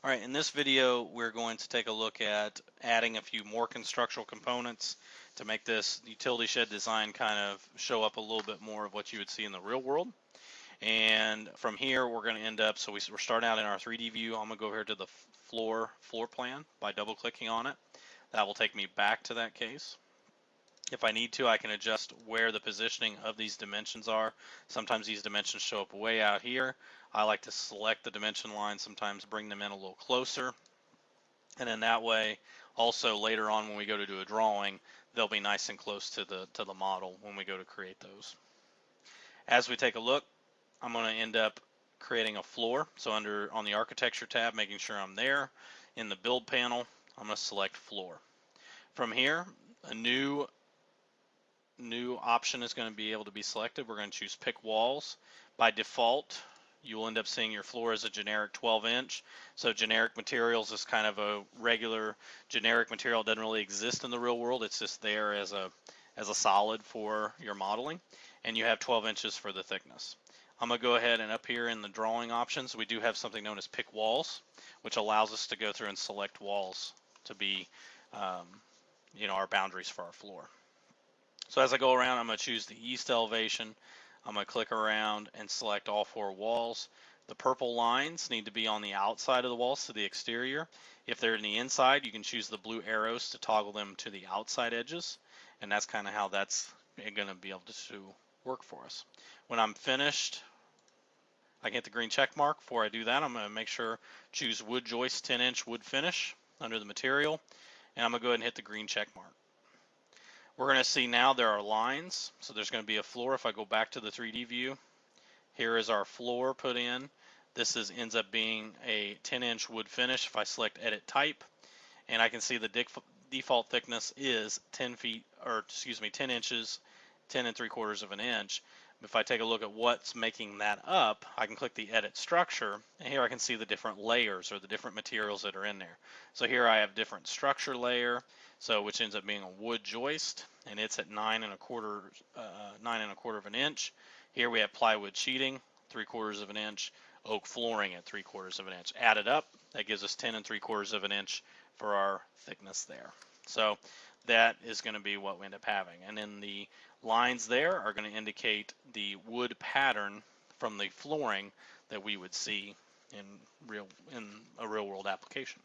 All right, in this video, we're going to take a look at adding a few more constructional components to make this utility shed design kind of show up a little bit more of what you would see in the real world. And from here, we're going to end up, so we're starting out in our 3D view. I'm going to go here to the floor plan by double clicking on it. That will take me back to that case. If I need to, I can adjust where the positioning of these dimensions are. Sometimes these dimensions show up way out here. I like to select the dimension line, sometimes bring them in a little closer. And then that way, also later on when we go to do a drawing, they'll be nice and close to the model when we go to create those. As we take a look, I'm going to end up creating a floor. So on the architecture tab, making sure I'm there. In the build panel, I'm going to select floor. From here, a new option is going to be able to be selected. We're going to choose pick walls. By default, you will end up seeing your floor as a generic 12-inch. So generic materials is kind of a regular generic material. It doesn't really exist in the real world. It's just there as a solid for your modeling. And you have 12 inches for the thickness. I'm going to go ahead and up here in the drawing options, we do have something known as pick walls, which allows us to go through and select walls to be our boundaries for our floor. So as I go around, I'm going to choose the east elevation. I'm going to click around and select all 4 walls. The purple lines need to be on the outside of the walls to the exterior. If they're in the inside, you can choose the blue arrows to toggle them to the outside edges. And that's kind of how that's going to be able to work for us. When I'm finished, I can hit the green check mark. Before I do that, I'm going to make sure choose wood joist 10-inch wood finish under the material. And I'm going to go ahead and hit the green check mark. We're going to see now there are lines, so there's going to be a floor. If I go back to the 3D view, here is our floor put in. This ends up being a 10-inch wood finish. If I select edit type, and I can see the default thickness is 10 inches, 10 3/4 of an inch. If I take a look at what's making that up, I can click the edit structure, and here I can see the different layers or the different materials that are in there. So here I have different structure layer, which ends up being a wood joist, and it's at 9 1/4 of an inch. Here we have plywood sheeting, 3/4 of an inch, oak flooring at 3/4 of an inch. Added up, that gives us 10 3/4 of an inch for our thickness there. So that is going to be what we end up having. And then the lines there are going to indicate the wood pattern from the flooring that we would see in a real world application.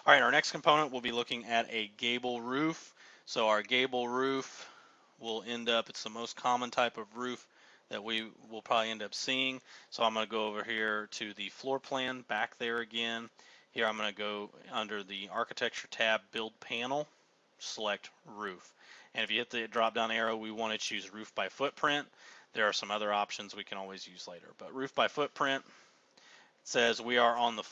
All right, our next component we'll be looking at a gable roof. So our gable roof will end up, it's the most common type of roof that we will probably end up seeing. So I'm going to go over here to the floor plan, back there again. Here I'm going to go under the architecture tab, build panel, select roof. And if you hit the drop down arrow, we want to choose roof by footprint. There are some other options we can always use later, but roof by footprint says we are on the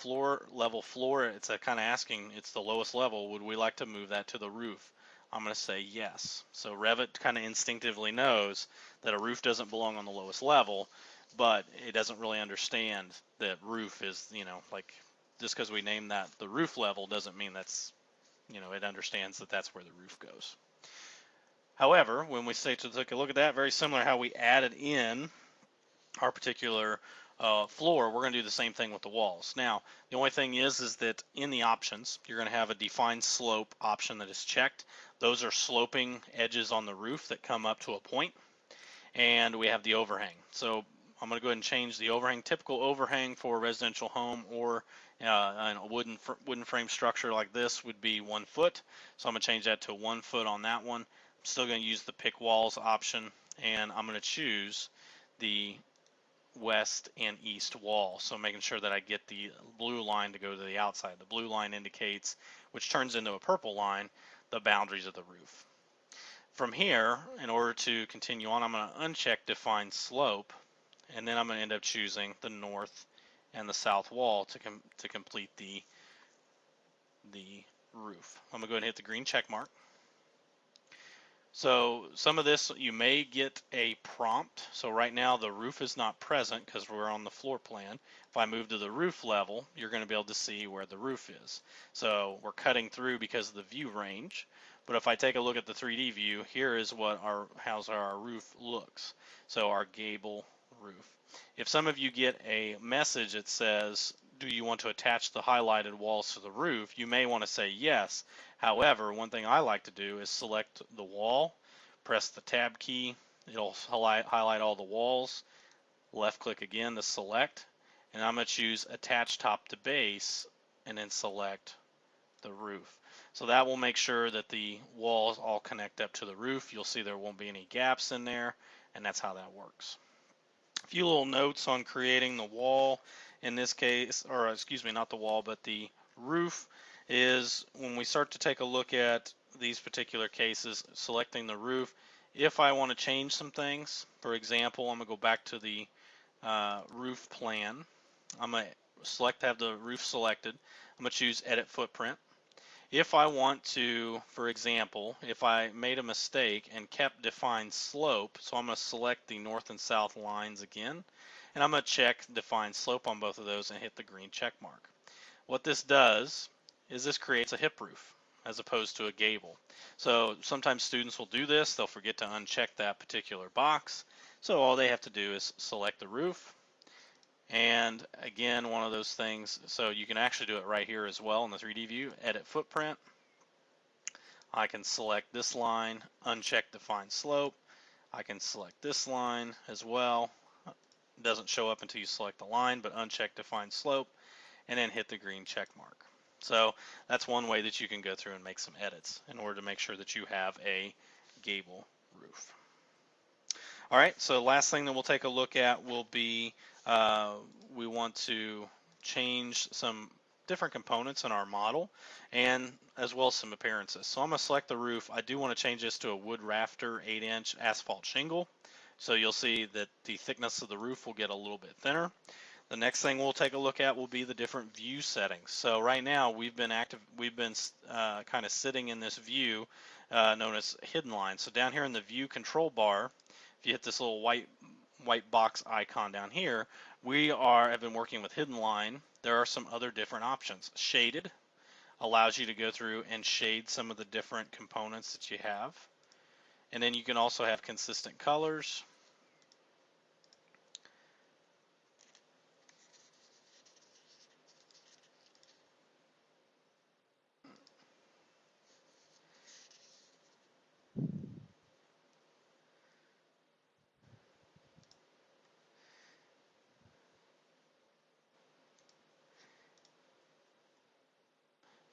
level floor. It's kind of asking, it's the lowest level. Would we like to move that to the roof? I'm going to say yes. So Revit kind of instinctively knows that a roof doesn't belong on the lowest level, but it doesn't really understand that roof is, like just because we name that the roof level doesn't mean that's, it understands that that's where the roof goes. However, when we say to take a look at that, very similar to how we added in our particular floor, we're going to do the same thing with the walls. Now, the only thing is that in the options, you're going to have a define slope option that is checked. Those are sloping edges on the roof that come up to a point, and we have the overhang. So I'm going to go ahead and change the overhang. Typical overhang for a residential home or a wooden frame structure like this would be 1 foot. So I'm going to change that to 1 foot on that one. I'm still going to use the pick walls option, and I'm going to choose the west and east wall. So making sure that I get the blue line to go to the outside. The blue line indicates, which turns into a purple line, the boundaries of the roof. From here, in order to continue on, I'm going to uncheck define slope, and then I'm going to end up choosing the north and the south wall to complete the roof. I'm going to go ahead and hit the green check mark. So some of this you may get a prompt. So right now the roof is not present because we're on the floor plan. If I move to the roof level, you're going to be able to see where the roof is. So we're cutting through because of the view range. But if I take a look at the 3D view, here is what how our roof looks. So our gable roof. If some of you get a message that says do you want to attach the highlighted walls to the roof? You may want to say yes. However, one thing I like to do is select the wall, press the tab key, it'll highlight all the walls, left click again to select, and I'm going to choose attach top to base and then select the roof. So that will make sure that the walls all connect up to the roof. You'll see there won't be any gaps in there, and that's how that works. A few little notes on creating the wall in this case, or excuse me, not the wall, but the roof, is when we start to take a look at these particular cases, selecting the roof, if I want to change some things, for example, I'm going to go back to the roof plan. I'm going to have the roof selected. I'm going to choose edit footprint. If I want to, for example, if I made a mistake and kept define slope, so I'm going to select the north and south lines again, and I'm going to check define slope on both of those and hit the green check mark. What this does is this creates a hip roof as opposed to a gable. So sometimes students will do this, they'll forget to uncheck that particular box. So all they have to do is select the roof. And again, one of those things, so you can actually do it right here as well in the 3D view, edit footprint. I can select this line, uncheck define slope. I can select this line as well. It doesn't show up until you select the line, but uncheck define slope, and then hit the green check mark. So that's one way that you can go through and make some edits in order to make sure that you have a gable roof. All right, so the last thing that we'll take a look at will be we want to change some different components in our model and as well as some appearances. So I'm going to select the roof. I do want to change this to a wood rafter 8-inch asphalt shingle. So you'll see that the thickness of the roof will get a little bit thinner. The next thing we'll take a look at will be the different view settings. So right now we've been kind of sitting in this view known as hidden line. So down here in the view control bar, if you hit this little white box icon down here, we have been working with hidden line. There are some other different options. Shaded allows you to go through and shade some of the different components that you have. And then you can also have consistent colors.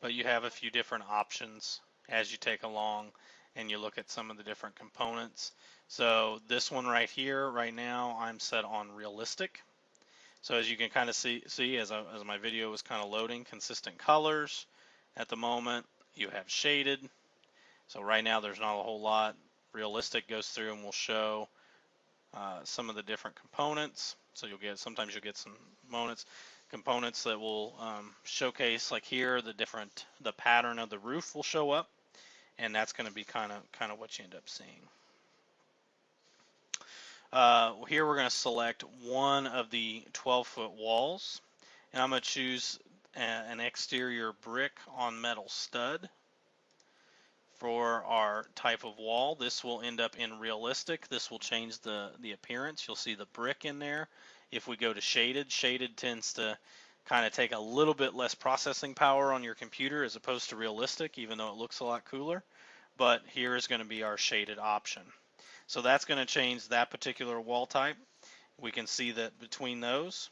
But you have a few different options as you take along and you look at some of the different components. So this one right here, right now, I'm set on realistic. So as you can kind of see as my video was kind of loading, consistent colors at the moment. You have shaded. So right now there's not a whole lot. Realistic goes through and will show some of the different components. So sometimes you'll get some components that will showcase, like here, the pattern of the roof will show up, and that's going to be kind of what you end up seeing. Here we're going to select one of the 12-foot walls, and I'm going to choose an exterior brick on metal stud for our type of wall. This will end up in realistic. This will change the appearance. You'll see the brick in there. If we go to shaded tends to kind of take a little bit less processing power on your computer as opposed to realistic, even though it looks a lot cooler. But here is going to be our shaded option. So that's going to change that particular wall type. We can see that between those,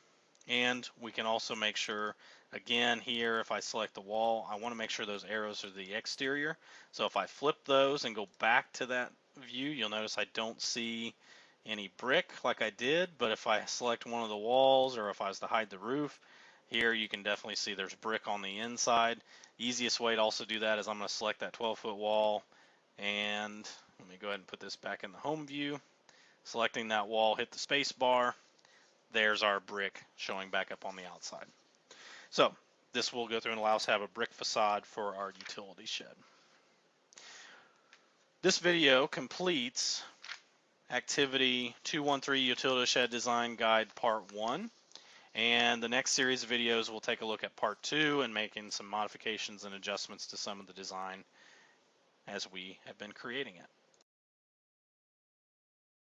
and we can also make sure, again here, if I select the wall, I want to make sure those arrows are the exterior. So if I flip those and go back to that view, you'll notice I don't see any brick like I did, but if I select one of the walls, or if I was to hide the roof, here you can definitely see there's brick on the inside. Easiest way to also do that is I'm going to select that 12-foot wall, and let me go ahead and put this back in the home view. Selecting that wall, hit the space bar. There's our brick showing back up on the outside. So this will go through and allow us to have a brick facade for our utility shed. This video completes Activity 213 Utility Shed Design Guide Part 1. And the next series of videos we'll take a look at Part 2 and making some modifications and adjustments to some of the design as we have been creating it.